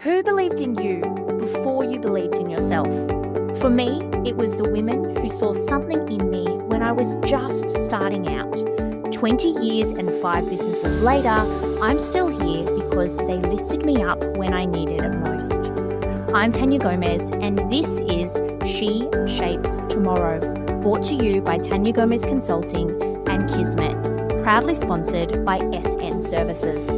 Who believed in you before you believed in yourself? For me, it was the women who saw something in me when I was just starting out. 20 years and 5 businesses later, I'm still here because they lifted me up when I needed it most. I'm Tania Gomez, and this is She Shapes Tomorrow, brought to you by Tania Gomez Consulting and Kismet, proudly sponsored by SN Services.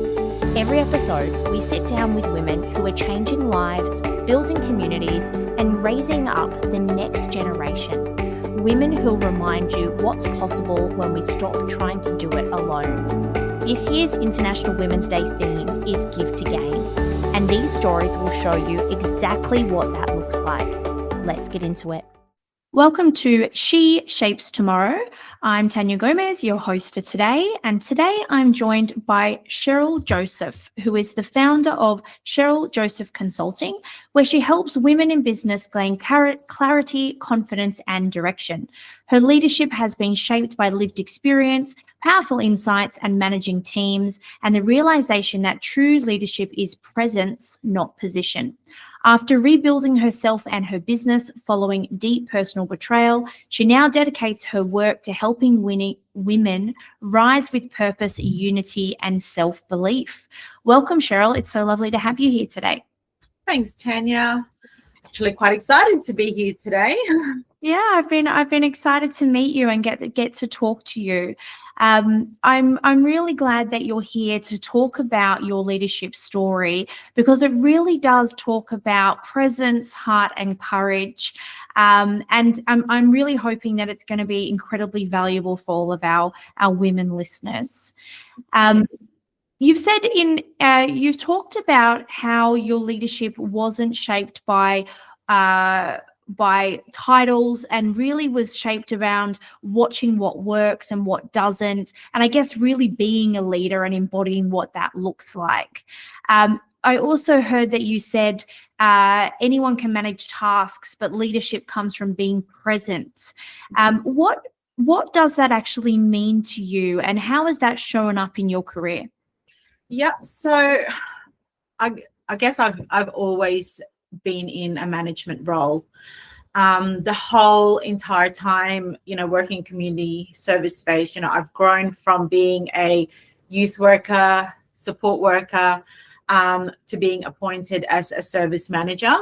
Every episode, we sit down with women who are changing lives, building communities, and raising up the next generation. Women who'll remind you what's possible when we stop trying to do it alone. This year's International Women's Day theme is Give to Gain, and these stories will show you exactly what that looks like. Let's get into it. Welcome to She Shapes Tomorrow. I'm Tania Gomez, your host for today, and today I'm joined by Cherryl Joseph, who is the founder of Cherryl Joseph Consulting, where she helps women in business gain clarity, confidence, and direction. Her leadership has been shaped by lived experience, powerful insights, and managing teams, and the realization that true leadership is presence, not position. After rebuilding herself and her business following deep personal betrayal, she now dedicates her work to helping women rise with purpose, unity, and self-belief. Welcome, Cherryl. It's so lovely to have you here today. Thanks, Tania. Actually, quite excited to be here today. Yeah, I've been excited to meet you and get to talk to you. I'm really glad that you're here to talk about your leadership story, because it really does talk about presence, heart, and courage. And I'm really hoping that it's going to be incredibly valuable for all of our women listeners. You've said you've talked about how your leadership wasn't shaped by titles and really was shaped around watching what works and what doesn't, and I guess really being a leader and embodying what that looks like. I also heard that you said anyone can manage tasks, but leadership comes from being present. What does that actually mean to you, and how has that shown up in your career? Yeah, so I guess I've always been in a management role. The whole entire time, working in community service space, I've grown from being a youth worker, support worker, to being appointed as a service manager.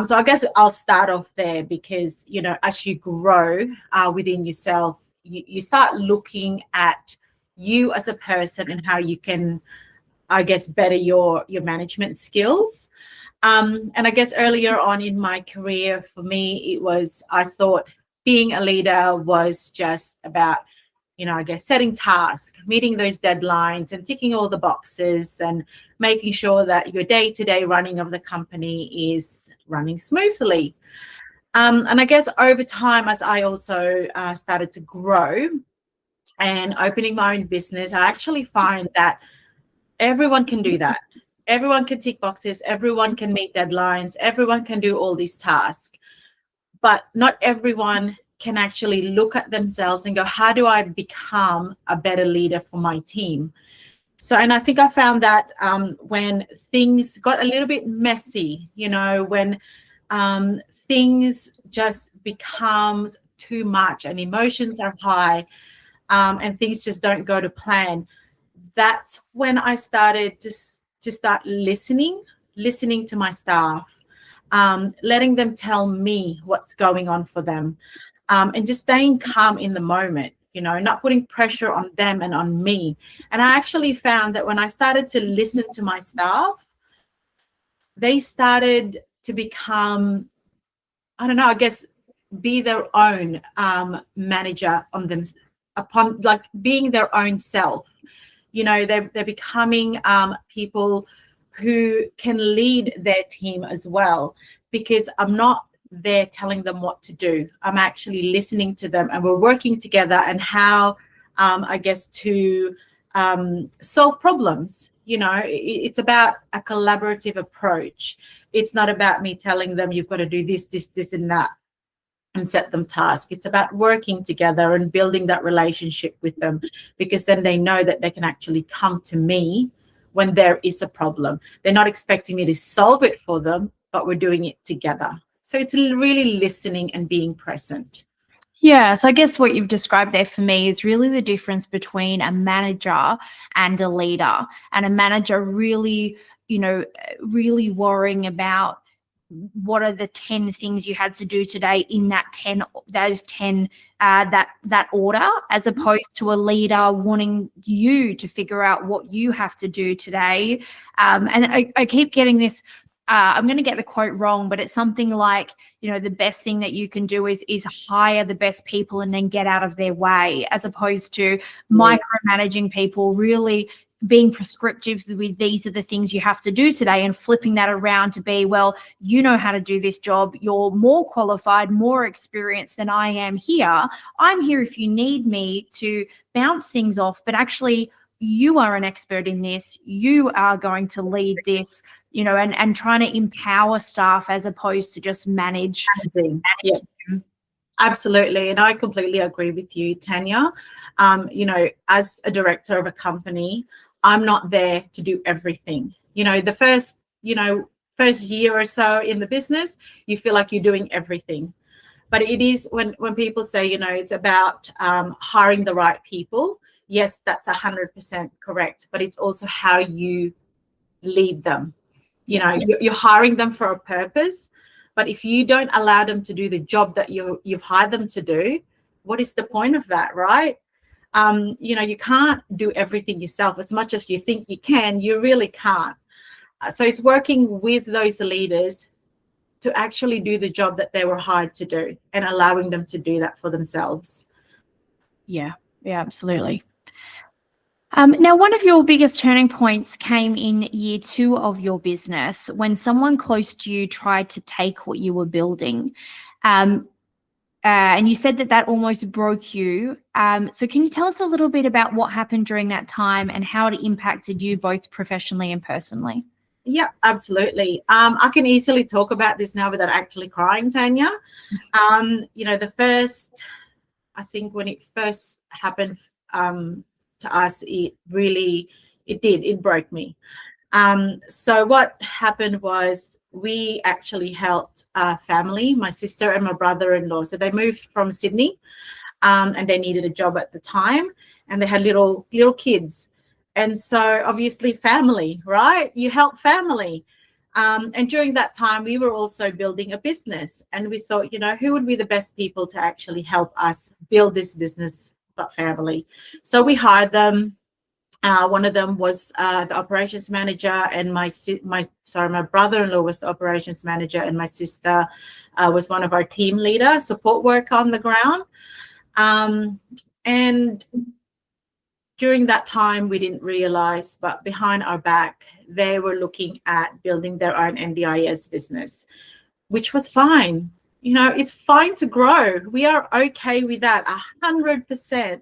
So I guess I'll start off there because, as you grow within yourself, you start looking at you as a person and how you can, I guess, better your management skills. And I guess earlier on in my career, for me, I thought being a leader was just about, I guess, setting tasks, meeting those deadlines and ticking all the boxes and making sure that your day-to-day running of the company is running smoothly. And I guess over time, as I also started to grow and opening my own business, I actually find that everyone can do that. Everyone can tick boxes, everyone can meet deadlines, everyone can do all these tasks, but not everyone can actually look at themselves and go, how do I become a better leader for my team? So, and I think I found that when things got a little bit messy, when things just becomes too much and emotions are high and things just don't go to plan, that's when I started to start listening to my staff, letting them tell me what's going on for them, and just staying calm in the moment, not putting pressure on them and on me. And I actually found that when I started to listen to my staff, they started to become, I don't know, I guess, be their own manager on them, upon like being their own self. They're becoming people who can lead their team as well, because I'm not there telling them what to do. I'm actually listening to them, and we're working together and how, I guess, to solve problems. It's about a collaborative approach. It's not about me telling them you've got to do this, and that, and set them tasks. It's about working together and building that relationship with them, because then they know that they can actually come to me when there is a problem. They're not expecting me to solve it for them, but we're doing it together. So it's really listening and being present. Yeah, so I guess what you've described there for me is really the difference between a manager and a leader. And a manager really, really worrying about what are the 10 things you had to do today in that 10 that order, as opposed to a leader wanting you to figure out what you have to do today. And I keep getting this. I'm going to get the quote wrong, but it's something like, the best thing that you can do is hire the best people and then get out of their way, as opposed to micromanaging people, really being prescriptive with these are the things you have to do today, and flipping that around to be, well, you know how to do this job. You're more qualified, more experienced than I am here. I'm here if you need me to bounce things off, but actually you are an expert in this. You are going to lead this, and trying to empower staff as opposed to just manage. Yeah. Absolutely. And I completely agree with you, Tania. As a director of a company, I'm not there to do everything. The first year or so in the business, you feel like you're doing everything. But it is when people say, it's about hiring the right people. Yes, that's 100% correct. But it's also how you lead them. You're hiring them for a purpose. But if you don't allow them to do the job that you've hired them to do, what is the point of that, right? You can't do everything yourself. As much as you think you can, you really can't. So it's working with those leaders to actually do the job that they were hired to do, and allowing them to do that for themselves. Yeah, absolutely. Now, one of your biggest turning points came in year 2 of your business, when someone close to you tried to take what you were building. And you said that almost broke you. So can you tell us a little bit about what happened during that time and how it impacted you both professionally and personally? Yeah, absolutely. I can easily talk about this now without actually crying, Tania. I think when it first happened to us, it broke me. So what happened was, we actually helped a family, my sister and my brother-in-law. So they moved from Sydney, and they needed a job at the time, and they had little kids. And so obviously family, right? You help family. And during that time, we were also building a business, and we thought, who would be the best people to actually help us build this business but family? So we hired them. One of them was the operations manager, and my brother-in-law was the operations manager, and my sister was one of our team leader, support work on the ground. And during that time, we didn't realize, but behind our back, they were looking at building their own NDIS business, which was fine. It's fine to grow. We are okay with that, 100%.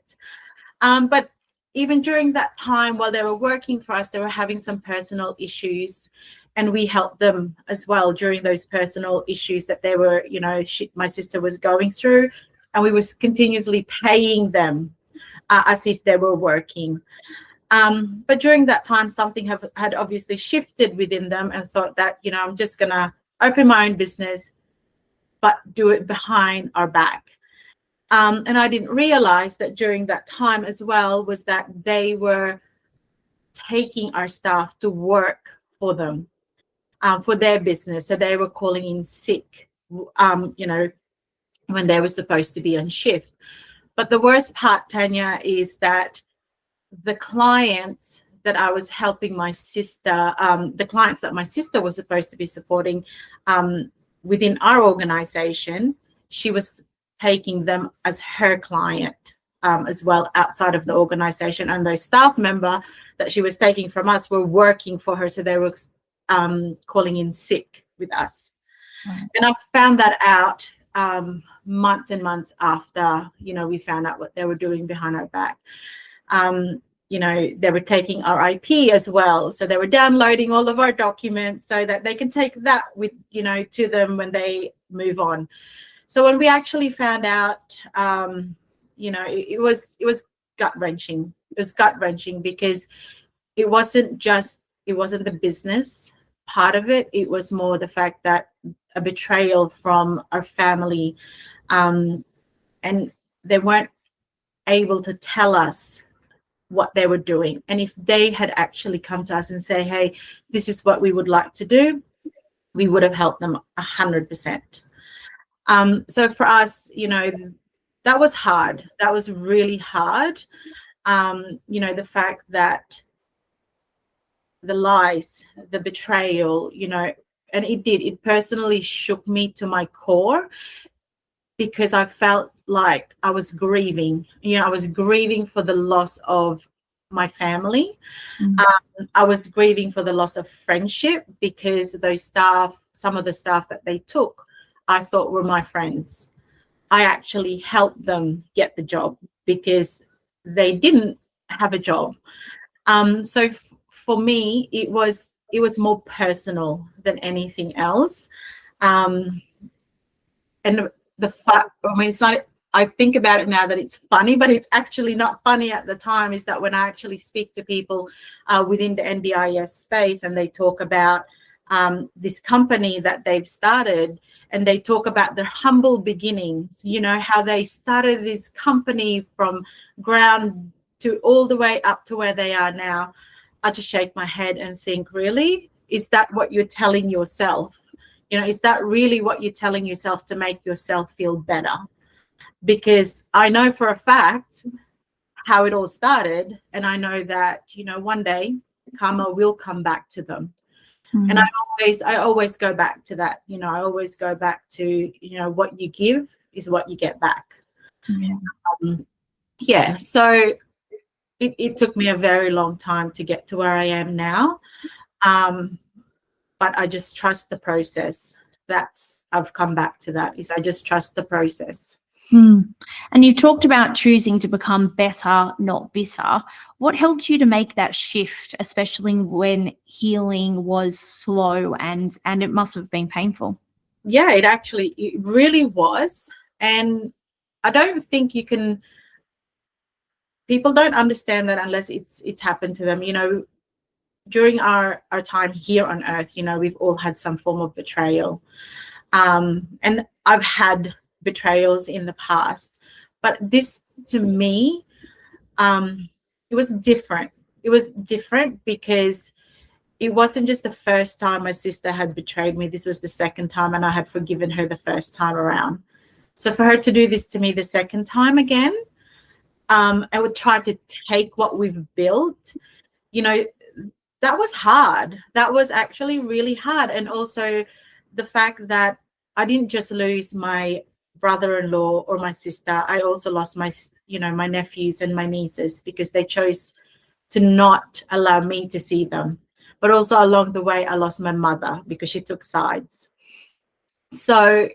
But even during that time, while they were working for us, they were having some personal issues, and we helped them as well during those personal issues that they were, my sister was going through, and we was continuously paying them as if they were working. But during that time, something had obviously shifted within them, and thought that, I'm just going to open my own business, but do it behind our back. And I didn't realize that during that time as well, was that they were taking our staff to work for them, for their business. So they were calling in sick, when they were supposed to be on shift. But the worst part, Tania, is that the clients that I was helping my sister, the clients that my sister was supposed to be supporting within our organization, she was taking them as her client as well outside of the organization. And those staff member that she was taking from us were working for her. So they were calling in sick with us. Right. And I found that out months and months after, we found out what they were doing behind our back. They were taking our IP as well. So they were downloading all of our documents so that they can take that with, to them when they move on. So when we actually found out, it was gut-wrenching. It was gut-wrenching because it wasn't just it wasn't the business part of it. It was more the fact that a betrayal from our family, and they weren't able to tell us what they were doing. And if they had actually come to us and say, hey, this is what we would like to do, we would have helped them 100%. So for us, that was hard. That was really hard. The fact that the lies, the betrayal, and it personally shook me to my core, because I felt like I was grieving. I was grieving for the loss of my family. I was grieving for the loss of friendship, because some of the staff that they took, I thought were my friends. I actually helped them get the job because they didn't have a job. So for me, it was more personal than anything else. And the fact, it's not, I think about it now that it's funny, but it's actually not funny at the time, is that when I actually speak to people within the NDIS space, and they talk about this company that they've started, and they talk about their humble beginnings, how they started this company from ground to all the way up to where they are now, I just shake my head and think, really? Is that what you're telling yourself? Is that really what you're telling yourself to make yourself feel better? Because I know for a fact how it all started, and I know that, one day karma will come back to them. And I always go back to that. I always go back to, what you give is what you get back. So it took me a very long time to get to where I am now. But I just trust the process. I've come back to that, is I just trust the process. And you talked about choosing to become better, not bitter. What helped you to make that shift, especially when healing was slow and it must have been painful? Yeah, it really was. And I don't think people don't understand that unless it's happened to them. During our time here on earth, we've all had some form of betrayal. And I've had betrayals in the past, but this, to me, it was different. It was different because it wasn't just the first time my sister had betrayed me. This was the second time, and I had forgiven her the first time around. So for her to do this to me the second time again, I would try to take what we've built, that was hard. That was actually really hard. And also the fact that I didn't just lose my brother-in-law or my sister, I also lost my nephews and my nieces, because they chose to not allow me to see them. But also along the way, I lost my mother because she took sides. So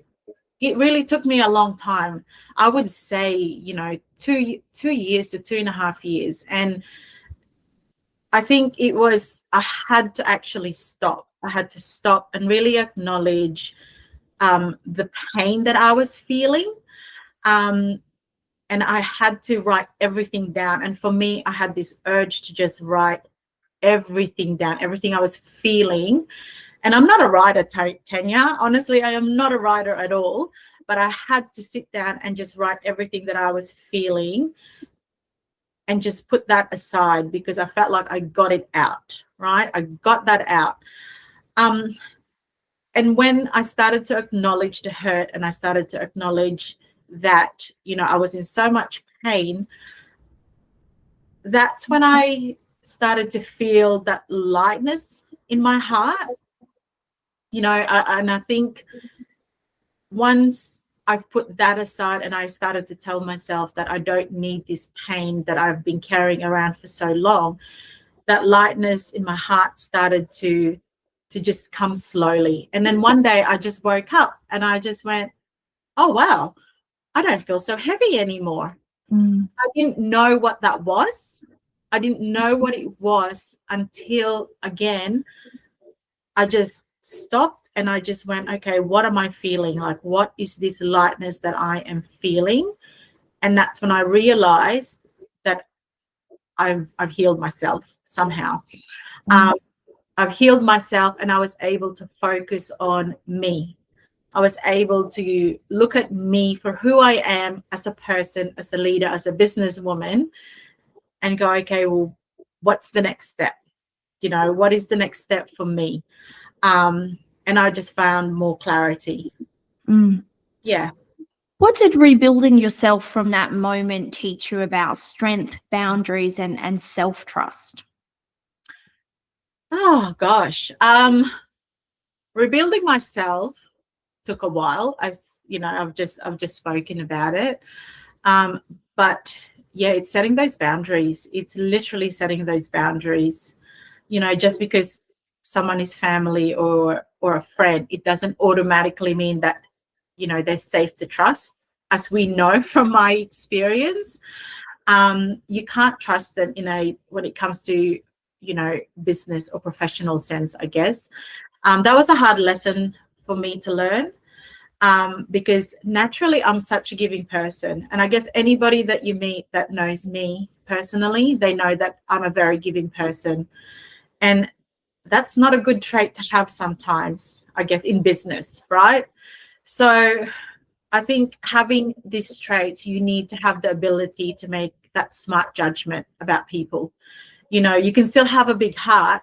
it really took me a long time. I would say, 2 years to 2.5 years. And I think I had to actually stop. I had to stop and really acknowledge the pain that I was feeling. And I had to write everything down. And for me, I had this urge to just write everything down, everything I was feeling. And I'm not a writer, Tania. Honestly, I am not a writer at all. But I had to sit down and just write everything that I was feeling and just put that aside, because I felt like I got it out, right? I got that out. And when I started to acknowledge the hurt, and I started to acknowledge that, I was in so much pain, that's when I started to feel that lightness in my heart. And I think once I put that aside and I started to tell myself that I don't need this pain that I've been carrying around for so long, that lightness in my heart started to just come slowly. And then one day I just woke up and I just went, oh, wow, I don't feel so heavy anymore. I didn't know what that was. I didn't know what it was until, again, I just stopped and I just went, okay, what am I feeling? Like, what is this lightness that I am feeling? And that's when I realized that I've healed myself somehow. I've healed myself, and I was able to focus on me. I was able to look at me for who I am as a person, as a leader, as a businesswoman, and go, okay, well, what's the next step? What is the next step for me? And I just found more clarity. Yeah. What did rebuilding yourself from that moment teach you about strength, boundaries, and self-trust? Oh gosh. Rebuilding myself took a while, as I've just spoken about it. But yeah, it's setting those boundaries. It's literally setting those boundaries. Just because someone is family or a friend, it doesn't automatically mean that they're safe to trust. As we know from my experience, you can't trust them when it comes to business or professional sense, I guess. That was a hard lesson for me to learn, because naturally I'm such a giving person, and I guess anybody that you meet that knows me personally, they know that I'm a very giving person, and that's not a good trait to have sometimes, I guess, in business, right? So I think having these traits, you need to have the ability to make that smart judgment about people. You can still have a big heart,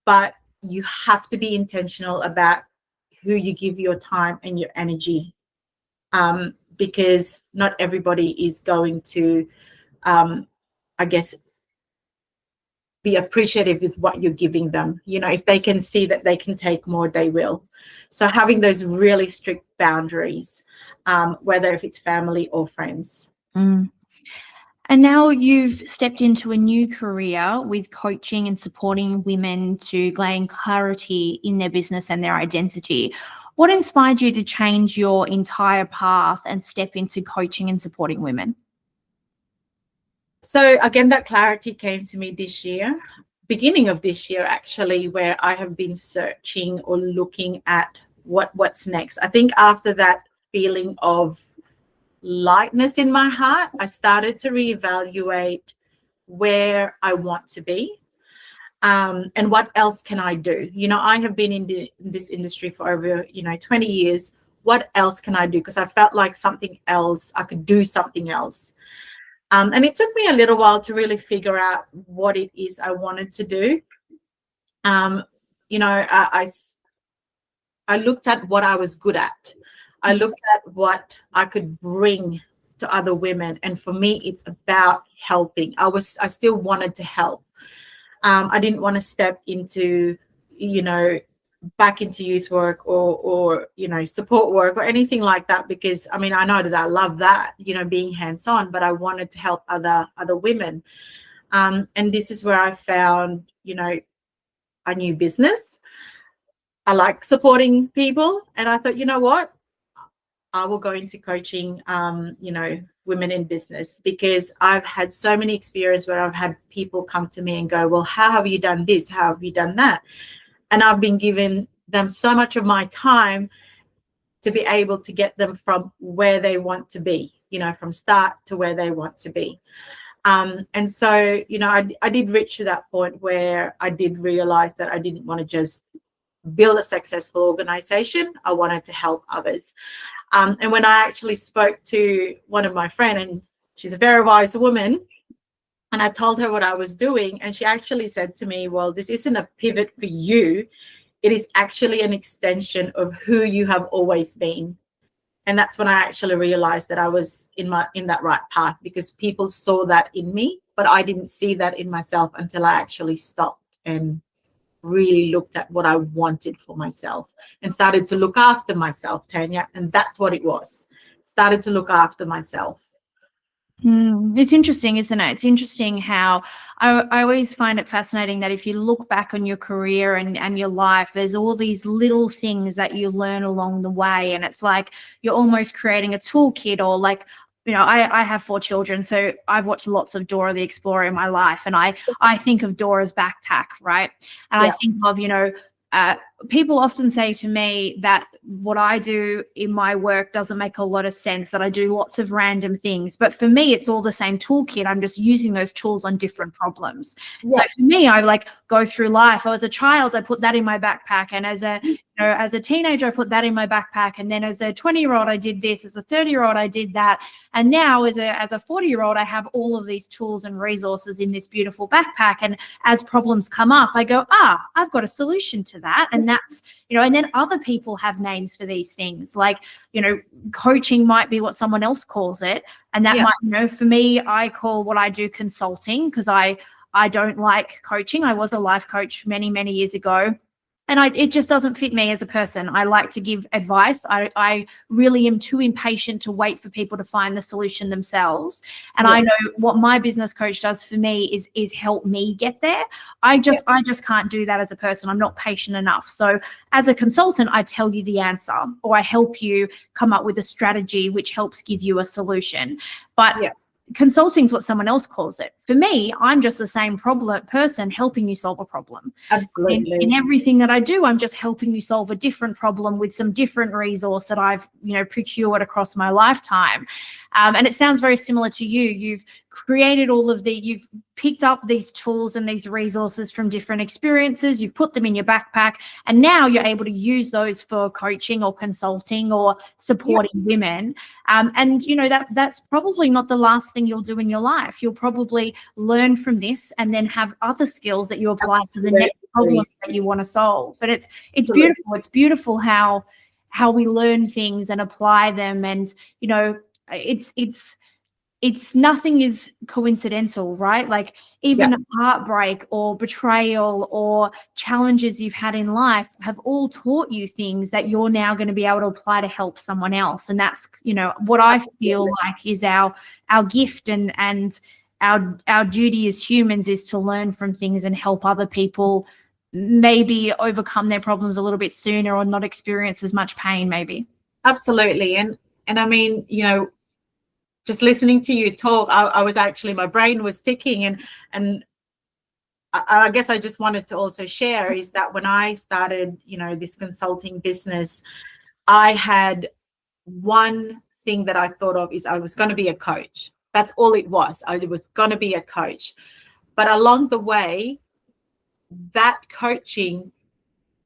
but you have to be intentional about who you give your time and your energy, because not everybody is going to, I guess, be appreciative with what you're giving them. If they can see that they can take more, they will. So having those really strict boundaries, whether if it's family or friends. And now you've stepped into a new career with coaching and supporting women to gain clarity in their business and their identity. What inspired you to change your entire path and step into coaching and supporting women? So again, that clarity came to me this year, beginning of this year, actually, where I have been searching or looking at what's next. I think after that feeling of lightness in my heart, I started to reevaluate where I want to be, and what else can I do. I have been in this industry for over 20 years. What else can I do? Because I felt like I could do something else. And it took me a little while to really figure out what it is I wanted to do. I looked at what I was good at. I looked at what I could bring to other women. And for me, it's about helping. I still wanted to help. I didn't want to step into, back into youth work or support work or anything like that, because I know that I love that, being hands-on, but I wanted to help other women. And this is where I found, a new business. I like supporting people, and I thought, you know what? I will go into coaching, women in business, because I've had so many experiences where I've had people come to me and go, well, how have you done this? How have you done that? And I've been giving them so much of my time to be able to get them from where they want to be, from start to where they want to be. And so, I did reach to that point where I did realize that I didn't want to just build a successful organization. I wanted to help others. And when I actually spoke to one of my friends, and she's a very wise woman, and I told her what I was doing, and she actually said to me, well, this isn't a pivot for you. It is actually an extension of who you have always been. And that's when I actually realized that I was in that right path, because people saw that in me, but I didn't see that in myself until I actually stopped and really looked at what I wanted for myself and started to look after myself, Tania. And that's what it was. Started to look after myself. It's interesting, isn't it? It's interesting how I always find it fascinating that if you look back on your career and your life, there's all these little things that you learn along the way. And it's like you're almost creating a toolkit, or like, I have 4 children, so I've watched lots of Dora the Explorer in my life. And I think of Dora's backpack, right? And I think of, people often say to me that what I do in my work doesn't make a lot of sense, that I do lots of random things. But for me, it's all the same toolkit. I'm just using those tools on different problems. Yeah. So for me, I like go through life. As a child, I put that in my backpack. And as a teenager, I put that in my backpack. And then as a 20-year-old, I did this. As a 30-year-old, I did that. And now as a 40-year-old, I have all of these tools and resources in this beautiful backpack. And as problems come up, I go, I've got a solution to that. And that's, and then other people have names for these things. Like, coaching might be what someone else calls it. And that might, for me, I call what I do consulting, because I don't like coaching. I was a life coach many, many years ago. And it just doesn't fit me as a person. I like to give advice. I really am too impatient to wait for people to find the solution themselves. And I know what my business coach does for me is help me get there. I just can't do that as a person. I'm not patient enough. So as a consultant, I tell you the answer, or I help you come up with a strategy which helps give you a solution. But consulting is what someone else calls it. For me, I'm just the same person helping you solve a problem. Absolutely. In everything that I do, I'm just helping you solve a different problem with some different resource that I've, procured across my lifetime. And it sounds very similar to you. You've created you've picked up these tools and these resources from different experiences. You've put them in your backpack, and now you're able to use those for coaching or consulting or supporting women. And that's probably not the last thing you'll do in your life. You'll probably learn from this and then have other skills that you apply to the next problem that you want to solve. But it's beautiful. It's beautiful how we learn things and apply them. And it's nothing is coincidental, right? Like even heartbreak or betrayal or challenges you've had in life have all taught you things that you're now going to be able to apply to help someone else. And that's, what I feel like is our gift and our duty as humans is to learn from things and help other people maybe overcome their problems a little bit sooner or not experience as much pain maybe. Absolutely. And I mean, just listening to you talk, I was actually, my brain was ticking, and I guess I just wanted to also share is that when I started, this consulting business, I had one thing that I thought of is I was going to be a coach. That's all it was. I was going to be a coach. But along the way, that coaching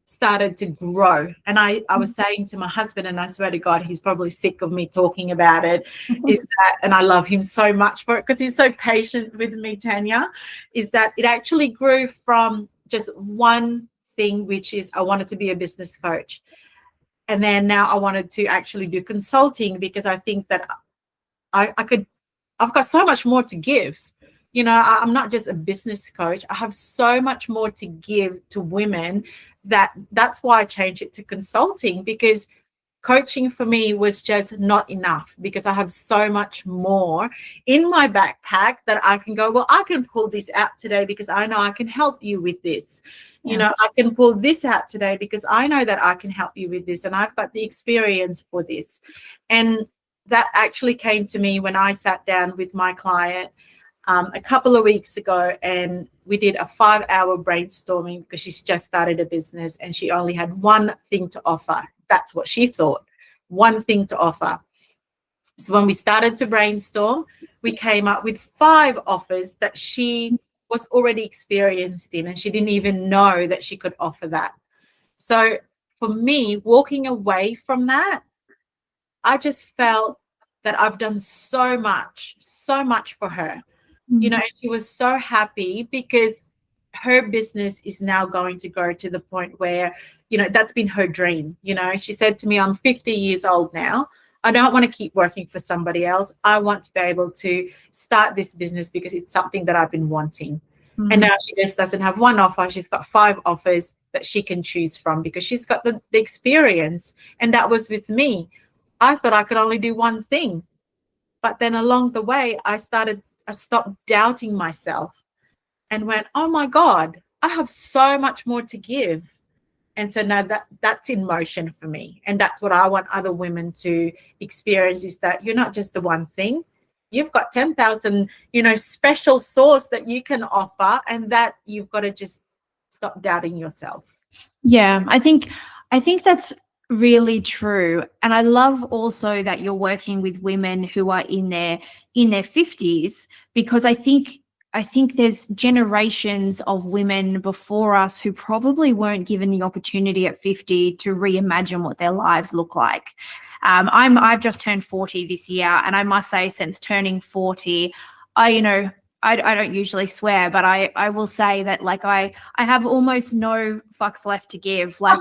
started to grow. And I was saying to my husband, and I swear to God, he's probably sick of me talking about it, is that, and I love him so much for it because he's so patient with me, Tania, is that it actually grew from just one thing, which is I wanted to be a business coach. And then now I wanted to actually do consulting because I think that I've got so much more to give. I'm not just a business coach. I have so much more to give to women that's why I changed it to consulting, because coaching for me was just not enough, because I have so much more in my backpack that I can go, well, I can pull this out today because I know I can help you with this. I can pull this out today because I know that I can help you with this, and I've got the experience for this. And that actually came to me when I sat down with my client a couple of weeks ago, and we did a 5-hour brainstorming because she's just started a business and she only had one thing to offer. That's what she thought, one thing to offer. So when we started to brainstorm, we came up with 5 offers that she was already experienced in, and she didn't even know that she could offer that. So for me, walking away from that, I just felt that I've done so much for her. And she was so happy because her business is now going to go to the point where, that's been her dream. She said to me, I'm 50 years old now. I don't want to keep working for somebody else. I want to be able to start this business because it's something that I've been wanting. And now she just doesn't have one offer. She's got 5 offers that she can choose from because she's got the experience. And that was with me. I thought I could only do one thing. But then along the way, I stopped doubting myself and went, oh my God, I have so much more to give. And so now that's in motion for me. And that's what I want other women to experience, is that you're not just the one thing. You've got 10,000, special sauce that you can offer, and that you've got to just stop doubting yourself. Yeah, I think that's really true. And I love also that you're working with women who are in their 50s, because I think there's generations of women before us who probably weren't given the opportunity at 50 to reimagine what their lives look like. I've just turned 40 this year, and I must say, since turning 40, I don't usually swear, but I will say that, like, I have almost no fucks left to give. Like,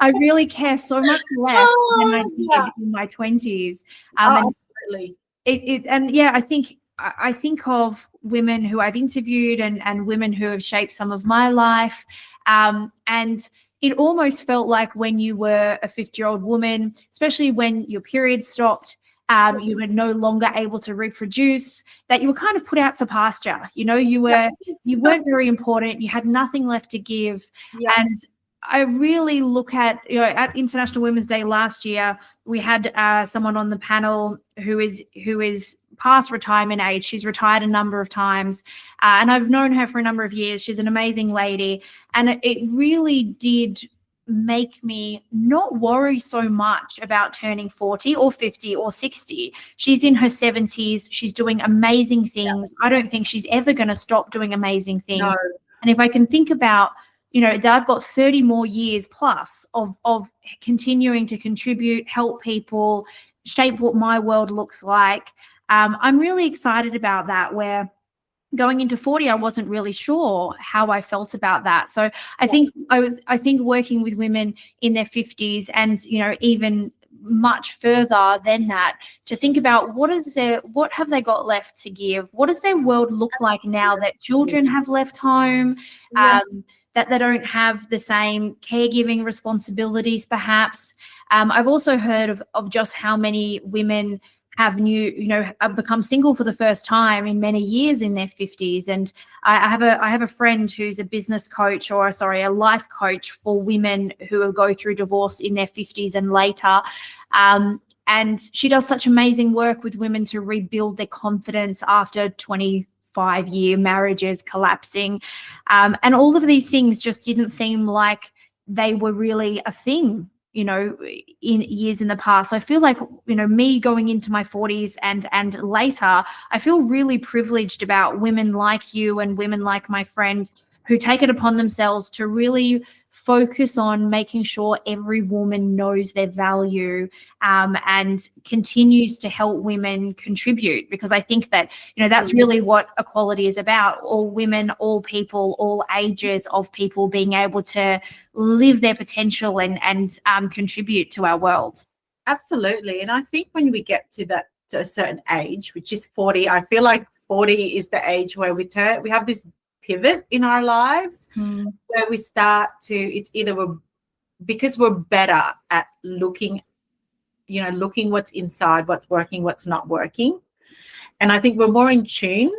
I really care so much less than I Oh, did yeah. in my 20s. Oh, And absolutely. yeah, I think of women who I've interviewed, and women who have shaped some of my life. And it almost felt like when you were a 50-year-old woman, especially when your period stopped, you were no longer able to reproduce, that you were kind of put out to pasture. You weren't very important. You had nothing left to give. Yeah. And I really look at International Women's Day last year, we had someone on the panel who is past retirement age. She's retired a number of times, and I've known her for a number of years. She's an amazing lady, and it really did make me not worry so much about turning 40 or 50 or 60. She's in her 70s. She's doing amazing things. I don't think she's ever going to stop doing amazing No. things. And if I can think about, that I've got 30 more years plus of continuing to contribute, help people, shape what my world looks like. I'm really excited about that, where going into 40, I wasn't really sure how I felt about that. So I think working with women in their 50s, and even much further than that, to think about what have they got left to give? What does their world look like now that children have left home? Yeah. That they don't have the same caregiving responsibilities, perhaps. I've also heard of just how many women have become single for the first time in many years in their 50s. And I have a friend who's a business coach, or sorry, a life coach for women who go through divorce in their 50s and later. And she does such amazing work with women to rebuild their confidence after 25-year marriages collapsing. And all of these things just didn't seem like they were really a thing, in years in the past. So I feel like, me going into my 40s and later, I feel really privileged about women like you and women like my friend who take it upon themselves to really focus on making sure every woman knows their value, and continues to help women contribute, because I think that that's really what equality is about: all women, all people, all ages of people being able to live their potential and contribute to our world. Absolutely. And I think when we get to a certain age, which is 40, I feel like 40 is the age where we have this pivot in our lives, where we start to, it's either because we're better at looking what's inside, what's working, what's not working. And I think we're more in tune.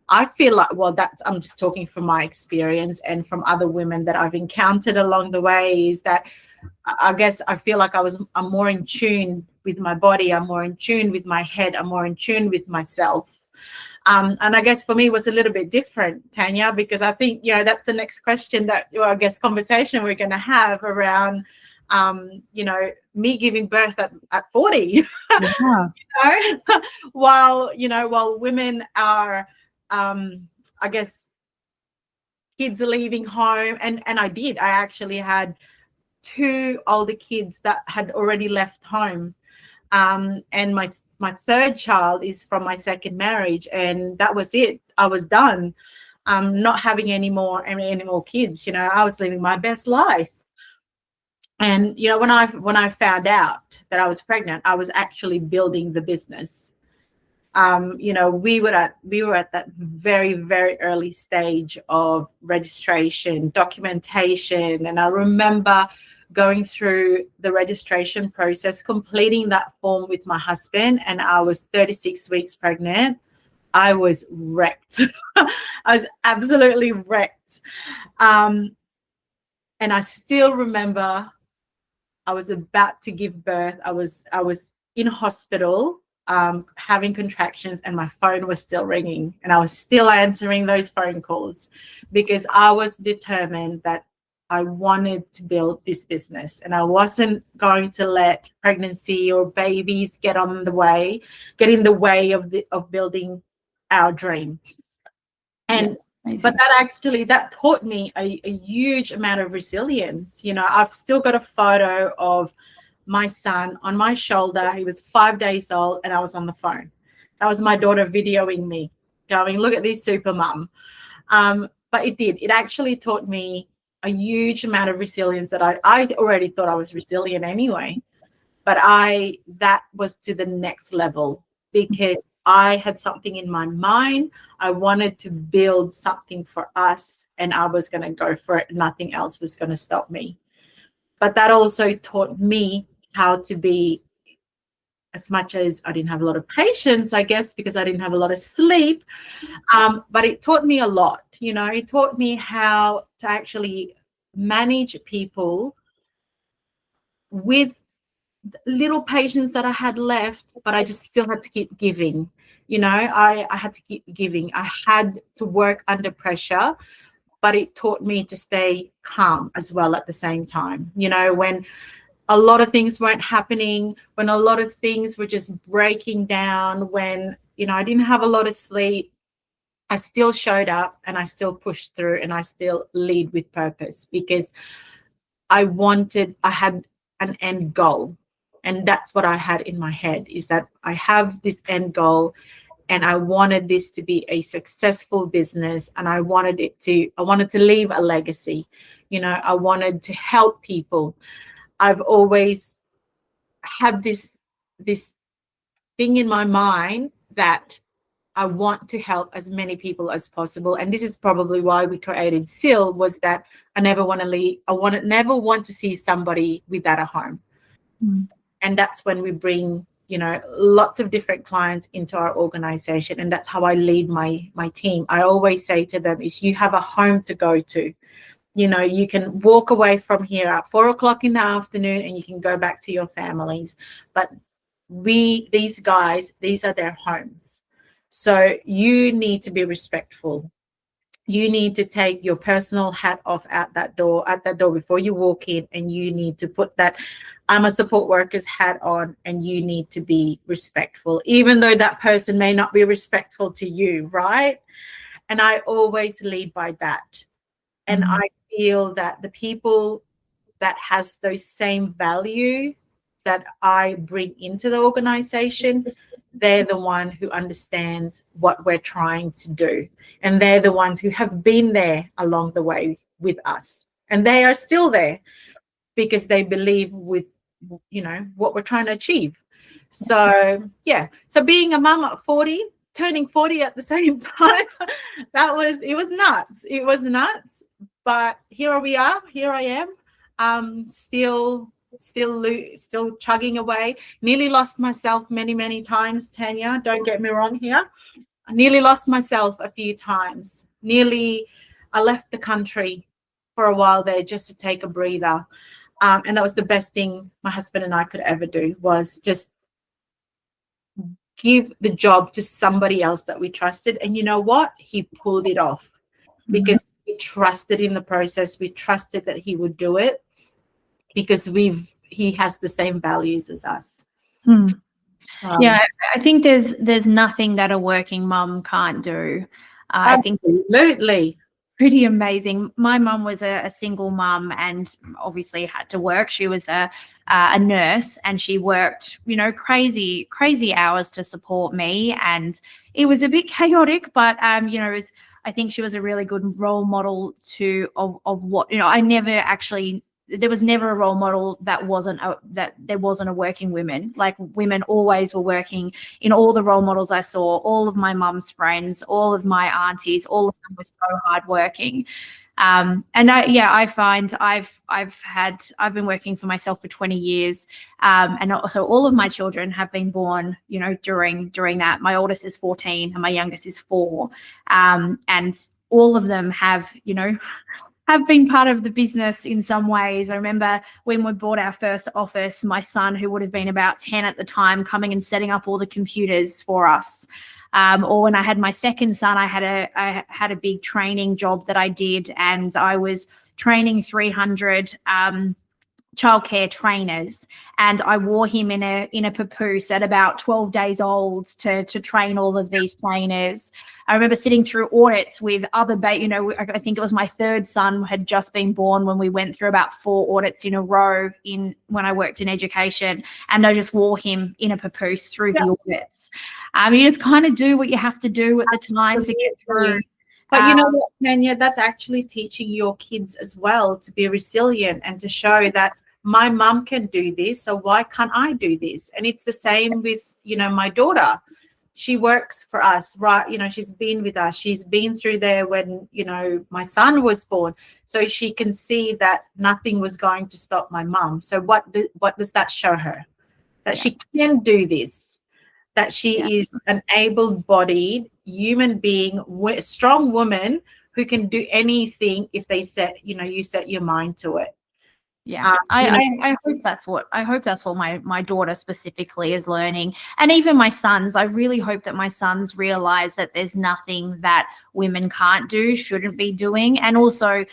I feel like, well, I'm just talking from my experience and from other women that I've encountered along the way, is that I guess I feel like I'm more in tune with my body. I'm more in tune with my head. I'm more in tune with myself. And I guess for me it was a little bit different, Tania, because I think, that's the next question I guess conversation we're going to have around, me giving birth at 40. Yeah. While women are, I guess, kids are leaving home. And I actually had 2 older kids that had already left home. And my third child is from my second marriage, and that was it. I was done. Not having any more kids. I was living my best life. And when I found out that I was pregnant, I was actually building the business. We were at that very, very early stage of registration, documentation, and I remember going through the registration process, completing that form with my husband, and I was 36 weeks pregnant. I was wrecked. I was absolutely wrecked. And I still remember I was about to give birth. I was in hospital, having contractions, and my phone was still ringing, and I was still answering those phone calls, because I was determined that I wanted to build this business, and I wasn't going to let pregnancy or babies get in the way of building our dream. And but that taught me a huge amount of resilience. You know, I've still got a photo of my son on my shoulder. He was 5 days old, and I was on the phone. That was my daughter videoing me, going, "Look at this super mum." But it actually taught me a huge amount of resilience that I already thought I was resilient anyway. But that was to the next level, because I had something in my mind. I wanted to build something for us, and I was going to go for it. Nothing else was going to stop me. But that also taught me how to be, as much as I didn't have a lot of patience, I guess, because I didn't have a lot of sleep. But it taught me a lot. You know, it taught me how to actually manage people with little patience that I had left, but I just still had to keep giving. You know, I had to keep giving. I had to work under pressure, but it taught me to stay calm as well at the same time. You know, when a lot of things weren't happening, when a lot of things were just breaking down, when, you know, I didn't have a lot of sleep, I still showed up, and I still pushed through, and I still lead with purpose, because I had an end goal. And that's what I had in my head, is that I have this end goal, and I wanted this to be a successful business, and I wanted to leave a legacy. You know, I wanted to help people. I've always had this thing in my mind that I want to help as many people as possible. And this is probably why we created SIL, was that I never want to leave. Never want to see somebody without a home. And that's when we bring, you know, lots of different clients into our organization. And that's how I lead my team. I always say to them is, you have a home to go to. You know, you can walk away from here at 4:00 in the afternoon, and you can go back to your families. But these guys, these are their homes. So you need to be respectful. You need to take your personal hat off at that door before you walk in, and you need to put that I'm a support worker's hat on, and you need to be respectful, even though that person may not be respectful to you, right? And I always lead by that. And I feel that the people that has those same value that I bring into the organization, they're the one who understands what we're trying to do. And they're the ones who have been there along the way with us. And they are still there because they believe with, you know, what we're trying to achieve. So, yeah. So being a mum at 40, turning 40 at the same time, it was nuts. It was nuts. But here we are. Here I am. Still chugging away. Nearly lost myself many times, Tania. Don't get me wrong here. I nearly lost myself a few times. I left the country for a while there just to take a breather. And that was the best thing my husband and I could ever do, was just give the job to somebody else that we trusted. And you know what? He pulled it off because we trusted in the process. We trusted that he would do it because he has the same values as us. Yeah, I think there's nothing that a working mum can't do. I think absolutely. Pretty amazing. My mum was a single mum and obviously had to work. She was a nurse, and she worked, you know, crazy hours to support me, and it was a bit chaotic, but you know, I think she was a really good role model of what, you know, there was never a role model that there wasn't a working woman. Like, women always were working. In all the role models I saw, all of my mum's friends, all of my aunties, all of them were so hardworking. And I find I've been working for myself for 20 years. And so all of my children have been born, you know, during that. My oldest is 14 and my youngest is 4. And all of them have been part of the business in some ways. I remember when we bought our first office, my son, who would have been about 10 at the time, coming and setting up all the computers for us. Or when I had my second son, I had a big training job that I did, and I was training 300 childcare trainers, and I wore him in a papoose at about 12 days old to train all of these trainers. I remember sitting through audits with other I think it was my third son had just been born when we went through about 4 audits in a row when I worked in education, and I just wore him in a papoose through the audits. You just kind of do what you have to do at the time to get through. But you know what, Tania, that's actually teaching your kids as well to be resilient and to show that my mum can do this, so why can't I do this? And it's the same with, my daughter. She works for us, right? She's been with us. She's been through there when, my son was born. So she can see that nothing was going to stop my mum. So what does that show her? That she can do this, that she is an able-bodied human being, strong woman who can do anything if they you set your mind to it. Yeah, I hope that's what my daughter specifically is learning, and even my sons. I really hope that my sons realize that there's nothing that women can't do, shouldn't be doing, and also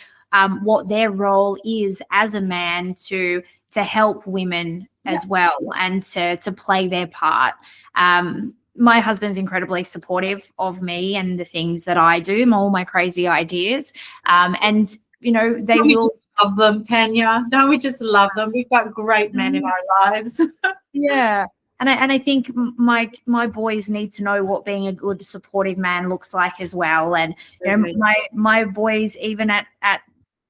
what their role is as a man to help women as well, and to play their part. My husband's incredibly supportive of me and the things that I do, all my crazy ideas, and they will. Love them, Tania. Don't we just love them? We've got great men in our lives. Yeah. And I think my boys need to know what being a good supportive man looks like as well. And my boys, even at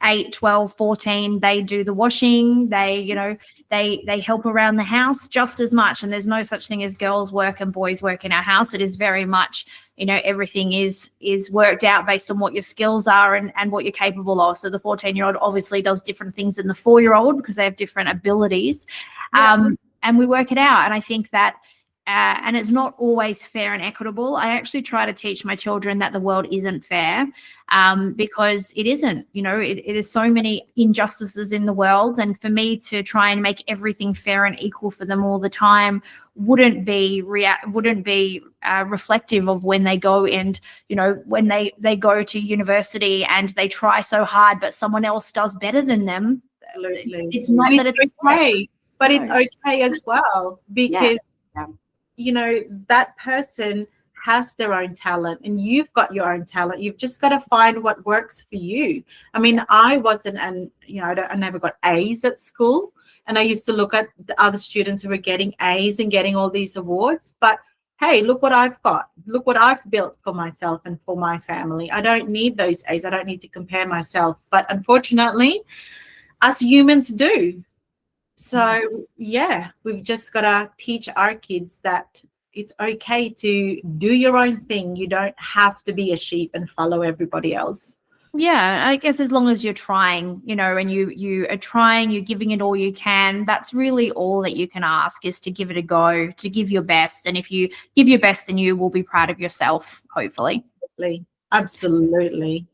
8, 12, 14, they do the washing. They help around the house just as much. And there's no such thing as girls work and boys work in our house. It is very much, everything is worked out based on what your skills are and what you're capable of. So the 14-year-old obviously does different things than the 4-year-old because they have different abilities. And we work it out. And I think that and it's not always fair and equitable. I actually try to teach my children that the world isn't fair, because it isn't. It is so many injustices in the world, and for me to try and make everything fair and equal for them all the time wouldn't be reflective of when they go and when they go to university and they try so hard, but someone else does better than them. Absolutely, it's not that it's okay, but it's okay as well, because that person has their own talent and you've got your own talent. You've just got to find what works for you. I mean, I wasn't, I never got A's at school, and I used to look at the other students who were getting A's and getting all these awards. But hey, look what I've got. Look what I've built for myself and for my family. I don't need those A's. I don't need to compare myself. But unfortunately, us humans do. So, we've just got to teach our kids that it's okay to do your own thing. You don't have to be a sheep and follow everybody else. Yeah, I guess as long as you're trying, and you are trying, you're giving it all you can, that's really all that you can ask, is to give it a go, to give your best. And if you give your best, then you will be proud of yourself, hopefully. Absolutely.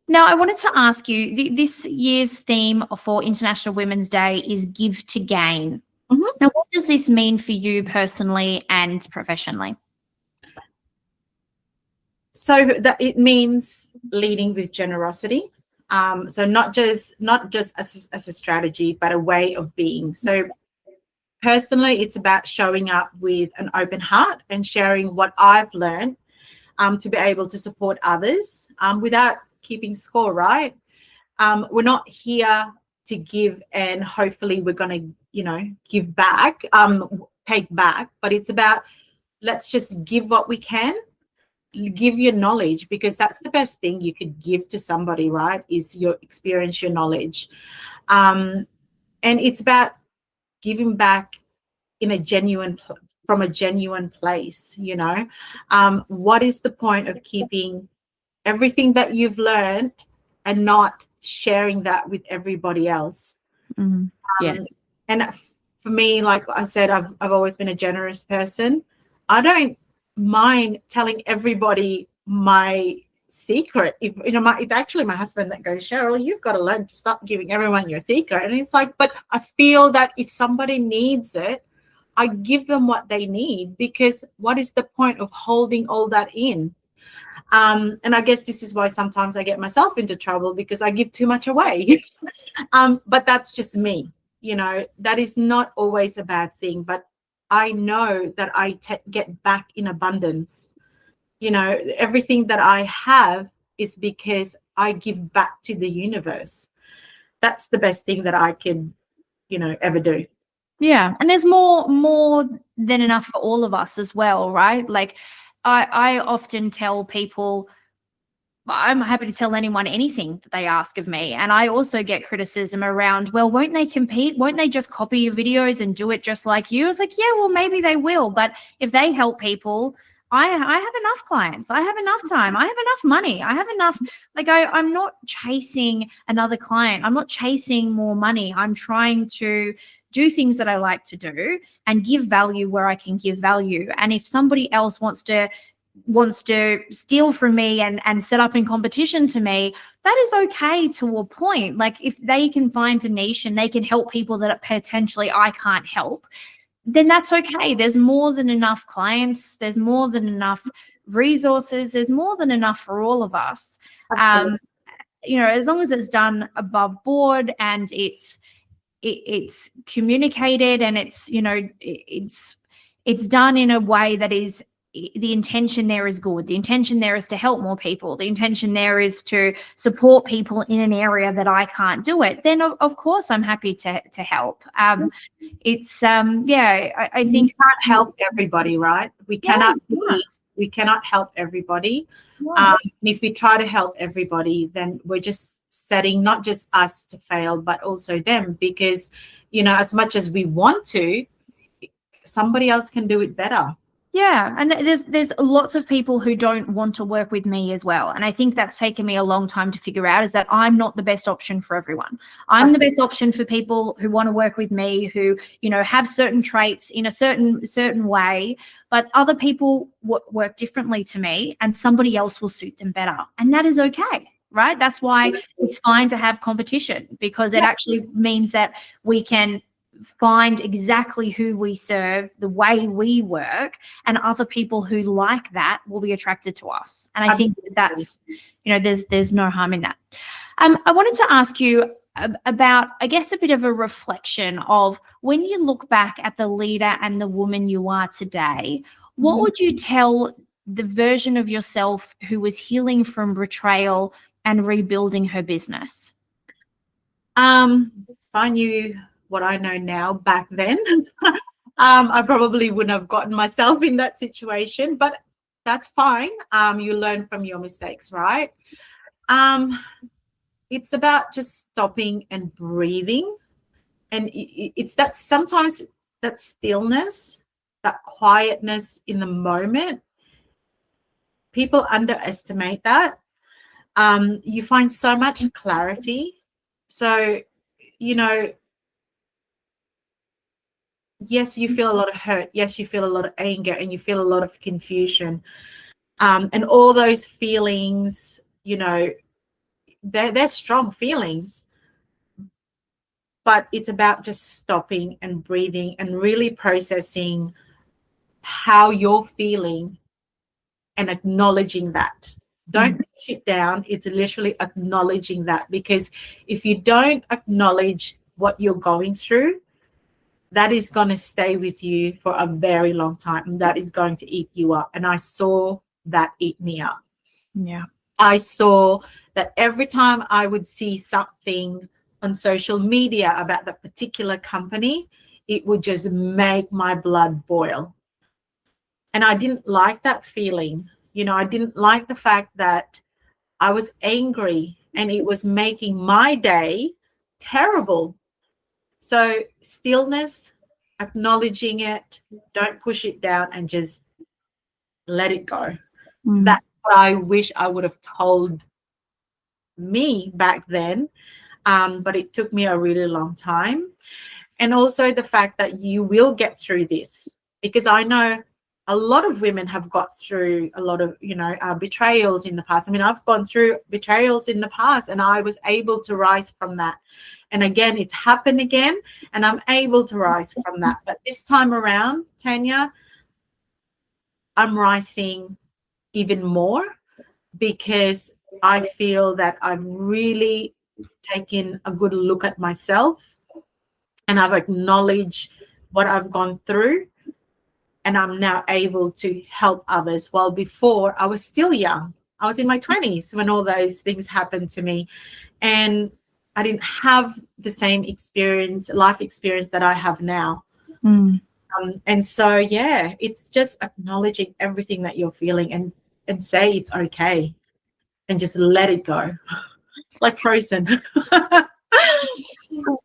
Now, I wanted to ask you, this year's theme for International Women's Day is Give to Gain. Mm-hmm. Now, what does this mean for you personally and professionally? So that it means leading with generosity. So not just as a strategy, but a way of being. So personally, it's about showing up with an open heart and sharing what I've learned to be able to support others without keeping score, right? We're not here to give and hopefully we're going to, give back, take back, but it's about, let's just give what we can, give your knowledge, because that's the best thing you could give to somebody, right? Is your experience, your knowledge. And it's about giving back in from a genuine place, what is the point of keeping everything that you've learned and not sharing that with everybody else? Yes. And for me, like I said, I've always been a generous person. I don't mind telling everybody my secret. If it's actually my husband that goes, Cheryl, you've got to learn to stop giving everyone your secret. And it's like, but I feel that if somebody needs it, I give them what they need, because what is the point of holding all that in? And I guess this is why sometimes I get myself into trouble, because I give too much away. But that's just me. That is not always a bad thing, but I know that I get back in abundance. Everything that I have is because I give back to the universe. That's the best thing that I can, ever do. Yeah. And there's more than enough for all of us as well, right? Like I often tell people, I'm happy to tell anyone anything that they ask of me. And I also get criticism around, well, won't they compete? Won't they just copy your videos and do it just like you? I was like, yeah, well, maybe they will. But if they help people, I have enough clients. I have enough time. I have enough money. I have enough. Like I'm not chasing another client. I'm not chasing more money. I'm trying to do things that I like to do and give value where I can give value. And if somebody else wants to steal from me and set up in competition to me, that is okay to a point. Like if they can find a niche and they can help people that potentially I can't help, then that's okay. There's more than enough clients. There's more than enough resources. There's more than enough for all of us. Absolutely. As long as it's done above board and it's communicated and it's done in a way that is, the intention there is good. The intention there is to help more people. The intention there is to support people in an area that I can't do it. Then of course I'm happy to help. I think we can't help everybody, right? We cannot help everybody. If we try to help everybody, then we're just setting not just us to fail, but also them, because as much as we want to, somebody else can do it better. Yeah, and there's lots of people who don't want to work with me as well. And I think that's taken me a long time to figure out, is that I'm not the best option for everyone. I'm the best option for people who want to work with me, who, have certain traits in a certain way, but other people work differently to me and somebody else will suit them better. And that is okay, right? That's why it's fine to have competition, because it actually means that we can find exactly who we serve, the way we work, and other people who like that will be attracted to us. And I think that's, there's no harm in that. I wanted to ask you about, I guess, a bit of a reflection of when you look back at the leader and the woman you are today, what would you tell the version of yourself who was healing from betrayal and rebuilding her business? If I knew what I know now back then, I probably wouldn't have gotten myself in that situation, but that's fine. You learn from your mistakes, right? It's about just stopping and breathing. And it's that sometimes that stillness, that quietness in the moment, people underestimate that. You find so much clarity. So, yes, you feel a lot of hurt. Yes, you feel a lot of anger and you feel a lot of confusion. And all those feelings, they're strong feelings. But it's about just stopping and breathing and really processing how you're feeling and acknowledging that. Don't push it down. It's literally acknowledging that, because if you don't acknowledge what you're going through, that is going to stay with you for a very long time. And that is going to eat you up. And I saw that eat me up. Yeah. I saw that every time I would see something on social media about that particular company, it would just make my blood boil. And I didn't like that feeling. I didn't like the fact that I was angry and it was making my day terrible. So stillness, acknowledging it, don't push it down and just let it go. That's what I wish I would have told me back then. But it took me a really long time. And also the fact that you will get through this, because I know a lot of women have got through a lot of, betrayals in the past. I mean, I've gone through betrayals in the past and I was able to rise from that. And again, it's happened again and I'm able to rise from that. But this time around, Tania, I'm rising even more. because I feel that I've really taken a good look at myself and I've acknowledged what I've gone through, and I'm now able to help others. Well, before I was still young. I was in my 20s when all those things happened to me, and I didn't have the same life experience that I have now. And so, yeah, it's just acknowledging everything that you're feeling and say it's okay and just let it go, like Frozen.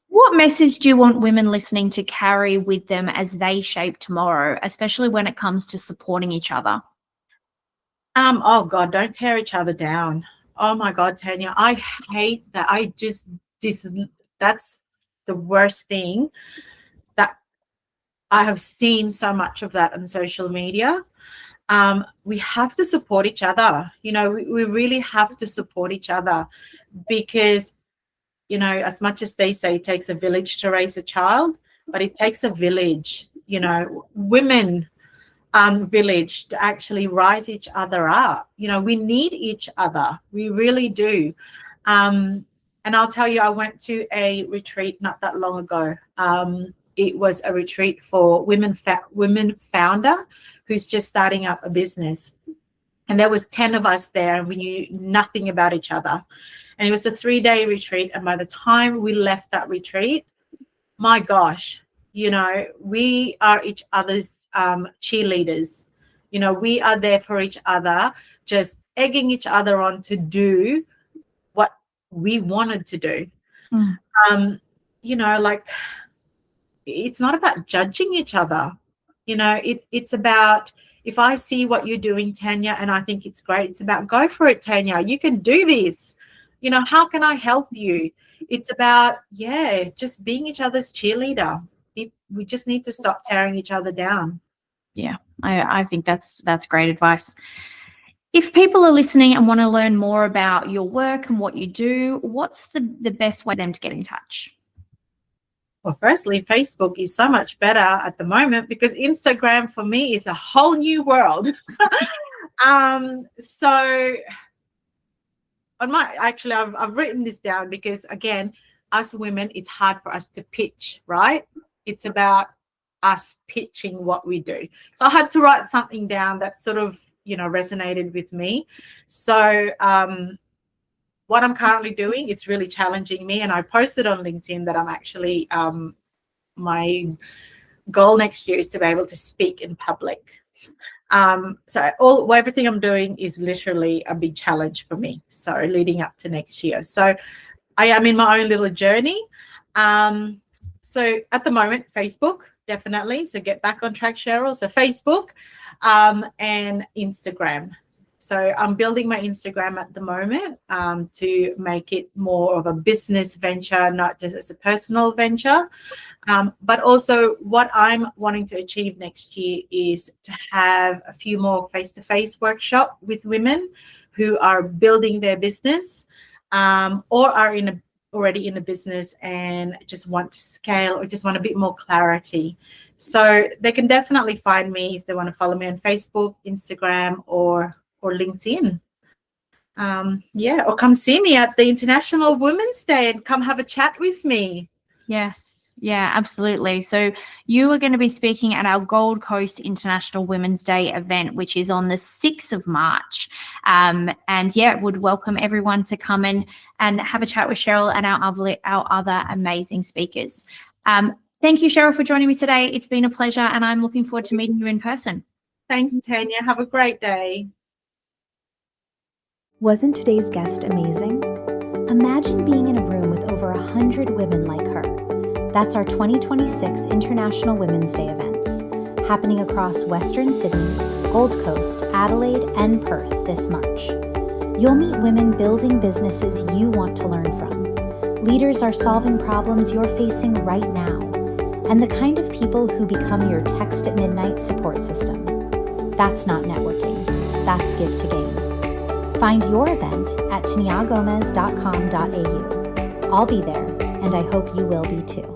What message do you want women listening to carry with them as they shape tomorrow, especially when it comes to supporting each other? Oh God, don't tear each other down. Oh my God, Tania, I hate that. That's the worst thing that I have seen so much of that on social media. We have to support each other. We really have to support each other because, as much as they say it takes a village to raise a child, but it takes a village, women village to actually rise each other up. We need each other. We really do. And I'll tell you, I went to a retreat not that long ago. It was a retreat for women founder who's just starting up a business. And there was 10 of us there, and we knew nothing about each other. And it was a 3-day retreat. And by the time we left that retreat, my gosh, we are each other's cheerleaders. We are there for each other, just egging each other on to do what we wanted to do. Like, it's not about judging each other. It's about, if I see what you're doing, Tania, and I think it's great, it's about, go for it, Tania. You can do this. How can I help you? It's about, just being each other's cheerleader. We just need to stop tearing each other down. Yeah, I think that's great advice. If people are listening and want to learn more about your work and what you do, what's the best way for them to get in touch? Well, firstly, Facebook is so much better at the moment because Instagram for me is a whole new world. So I've written this down because, again, us women, it's hard for us to pitch, right? It's about us pitching what we do. So I had to write something down that sort of, resonated with me. So what I'm currently doing, it's really challenging me. And I posted on LinkedIn that I'm actually, my goal next year is to be able to speak in public. So everything I'm doing is literally a big challenge for me. So leading up to next year. So I am in my own little journey. So at the moment, Facebook, definitely. So get back on track, Cherryl. So Facebook and Instagram. So I'm building my Instagram at the moment to make it more of a business venture, not just as a personal venture. But also what I'm wanting to achieve next year is to have a few more face-to-face workshops with women who are building their business or are already in a business and just want to scale or just want a bit more clarity. So they can definitely find me if they want to follow me on Facebook, Instagram, or LinkedIn. Or come see me at the International Women's Day and come have a chat with me. Yes, yeah, absolutely. So you are going to be speaking at our Gold Coast International Women's Day event, which is on the 6th of March. Would welcome everyone to come and have a chat with Cherryl and our other amazing speakers. Thank you, Cherryl, for joining me today. It's been a pleasure, and I'm looking forward to meeting you in person. Thanks, Tania. Have a great day. Wasn't today's guest amazing? Imagine being in a room with over 100 women like her. That's our 2026 International Women's Day events, happening across Western Sydney, Gold Coast, Adelaide, and Perth this March. You'll meet women building businesses you want to learn from. Leaders are solving problems you're facing right now, and the kind of people who become your text at midnight support system. That's not networking, that's give to gain. Find your event at taniagomez.com.au. I'll be there, and I hope you will be too.